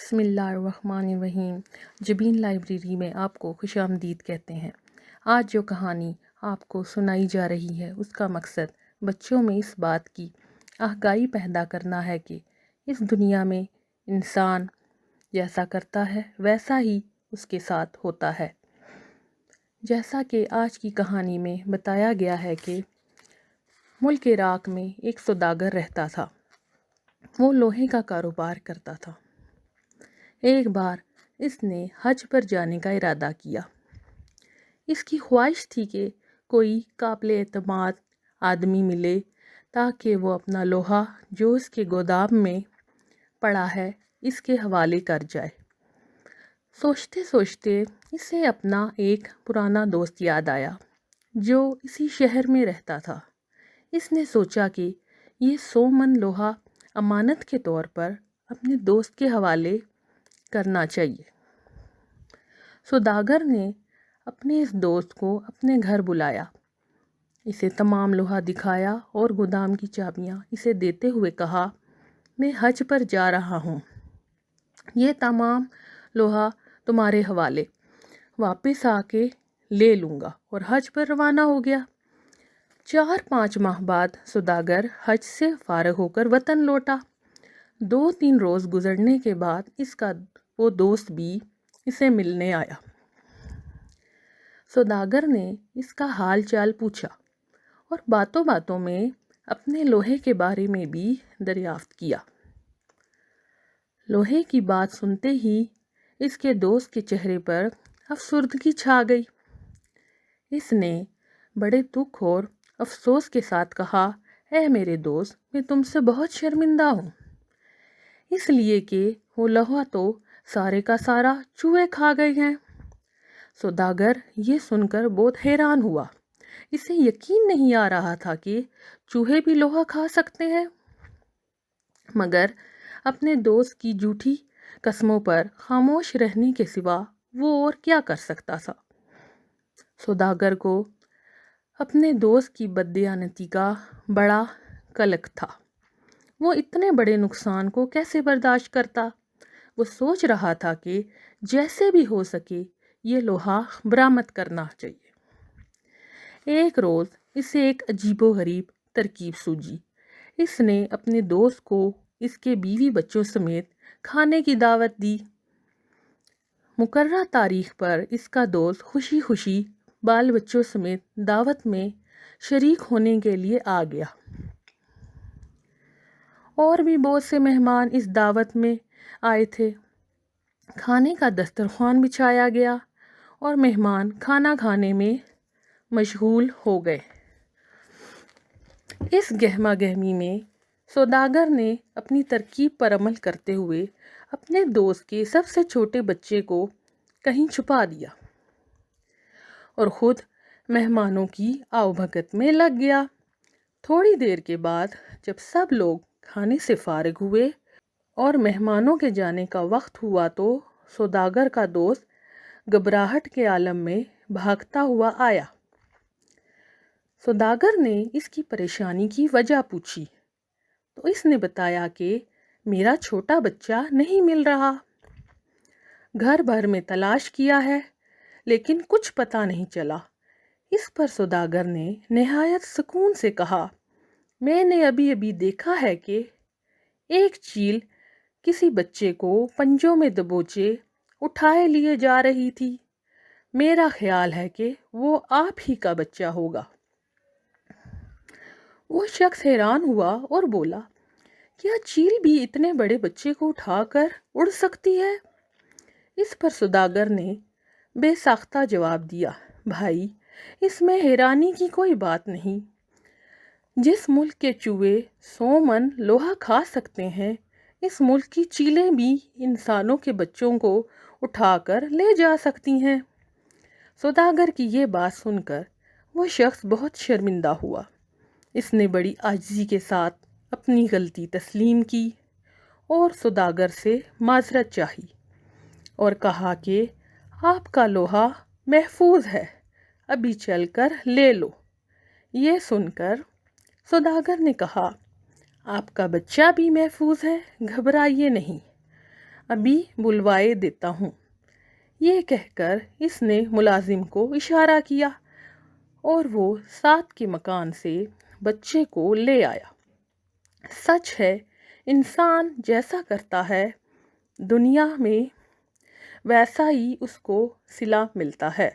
بسم اللہ الرحمن الرحیم۔ جبین لائبریری میں آپ کو خوش آمدید کہتے ہیں۔ آج جو کہانی آپ کو سنائی جا رہی ہے اس کا مقصد بچوں میں اس بات کی آگاہی پیدا کرنا ہے کہ اس دنیا میں انسان جیسا کرتا ہے ویسا ہی اس کے ساتھ ہوتا ہے۔ جیسا کہ آج کی کہانی میں بتایا گیا ہے کہ ملک عراق میں ایک سوداگر رہتا تھا۔ وہ لوہے کا کاروبار کرتا تھا۔ ایک بار اس نے حج پر جانے کا ارادہ کیا۔ اس کی خواہش تھی کہ کوئی قابل اعتماد آدمی ملے تاکہ وہ اپنا لوہا جو اس کے گودام میں پڑا ہے اس کے حوالے کر جائے۔ سوچتے سوچتے اسے اپنا ایک پرانا دوست یاد آیا جو اسی شہر میں رہتا تھا۔ اس نے سوچا کہ یہ 100 من لوہا امانت کے طور پر اپنے دوست کے حوالے کرنا چاہیے۔ سوداگر نے اپنے اس دوست کو اپنے گھر بلایا، اسے تمام لوہا دکھایا اور گودام کی چابیاں اسے دیتے ہوئے کہا، میں حج پر جا رہا ہوں، یہ تمام لوہا تمہارے حوالے، واپس آ کے لے لوں گا، اور حج پر روانہ ہو گیا۔ 4-5 ماہ بعد سوداگر حج سے فارغ ہو کر وطن لوٹا۔ 2-3 روز گزرنے کے بعد اس کا وہ دوست بھی اسے ملنے آیا۔ سوداگر نے اس کا حال چال پوچھا اور باتوں باتوں میں اپنے لوہے کے بارے میں بھی دریافت کیا۔ لوہے کی بات سنتے ہی اس کے دوست کے چہرے پر افسردگی چھا گئی۔ اس نے بڑے دکھ اور افسوس کے ساتھ کہا، اے میرے دوست، میں تم سے بہت شرمندہ ہوں، اس لیے کہ وہ لوہا تو سارے کا سارا چوہے کھا گئے ہیں۔ سوداگر یہ سن کر بہت حیران ہوا۔ اسے یقین نہیں آ رہا تھا کہ چوہے بھی لوہا کھا سکتے ہیں، مگر اپنے دوست کی جھوٹی قسموں پر خاموش رہنے کے سوا وہ اور کیا کر سکتا تھا۔ سوداگر کو اپنے دوست کی بددیانتی کا بڑا قلق تھا۔ وہ اتنے بڑے نقصان کو کیسے برداشت کرتا؟ وہ سوچ رہا تھا کہ جیسے بھی ہو سکے یہ لوہا برآمد کرنا چاہیے۔ ایک روز اسے ایک عجیب و غریب ترکیب سوجی۔ اس نے اپنے دوست کو اس کے بیوی بچوں سمیت کھانے کی دعوت دی۔ مقررہ تاریخ پر اس کا دوست خوشی خوشی بال بچوں سمیت دعوت میں شریک ہونے کے لیے آ گیا۔ اور بھی بہت سے مہمان اس دعوت میں آئے تھے۔ کھانے کا دسترخوان بچھایا گیا اور مہمان کھانا کھانے میں مشغول ہو گئے۔ اس گہما گہمی میں سوداگر نے اپنی ترکیب پر عمل کرتے ہوئے اپنے دوست کے سب سے چھوٹے بچے کو کہیں چھپا دیا اور خود مہمانوں کی آؤ بھگت میں لگ گیا۔ تھوڑی دیر کے بعد جب سب لوگ کھانے سے فارغ ہوئے اور مہمانوں کے جانے کا وقت ہوا تو سوداگر کا دوست گھبراہٹ کے عالم میں بھاگتا ہوا آیا۔ سوداگر نے اس کی پریشانی کی وجہ پوچھی تو اس نے بتایا کہ میرا چھوٹا بچہ نہیں مل رہا، گھر بھر میں تلاش کیا ہے لیکن کچھ پتہ نہیں چلا۔ اس پر سوداگر نے نہایت سکون سے کہا، میں نے ابھی ابھی دیکھا ہے کہ ایک چیل کسی بچے کو پنجوں میں دبوچے اٹھائے لیے جا رہی تھی، میرا خیال ہے کہ وہ آپ ہی کا بچہ ہوگا۔ وہ شخص حیران ہوا اور بولا، کیا چیل بھی اتنے بڑے بچے کو اٹھا کر اڑ سکتی ہے؟ اس پر سوداگر نے بے ساختہ جواب دیا، بھائی، اس میں حیرانی کی کوئی بات نہیں۔ جس ملک کے چوہے 100 من لوہا کھا سکتے ہیں، اس ملک کی چیلیں بھی انسانوں کے بچوں کو اٹھا کر لے جا سکتی ہیں۔ سوداگر کی یہ بات سن کر وہ شخص بہت شرمندہ ہوا۔ اس نے بڑی عاجزی کے ساتھ اپنی غلطی تسلیم کی اور سوداگر سے معذرت چاہی اور کہا کہ آپ کا لوہا محفوظ ہے، ابھی چل کر لے لو۔ یہ سن کر سوداگر نے کہا، آپ کا بچہ بھی محفوظ ہے، گھبرائیے نہیں، ابھی بلوائے دیتا ہوں۔ یہ کہہ کر اس نے ملازم کو اشارہ کیا اور وہ ساتھ کے مکان سے بچے کو لے آیا۔ سچ ہے، انسان جیسا کرتا ہے دنیا میں ویسا ہی اس کو صلہ ملتا ہے۔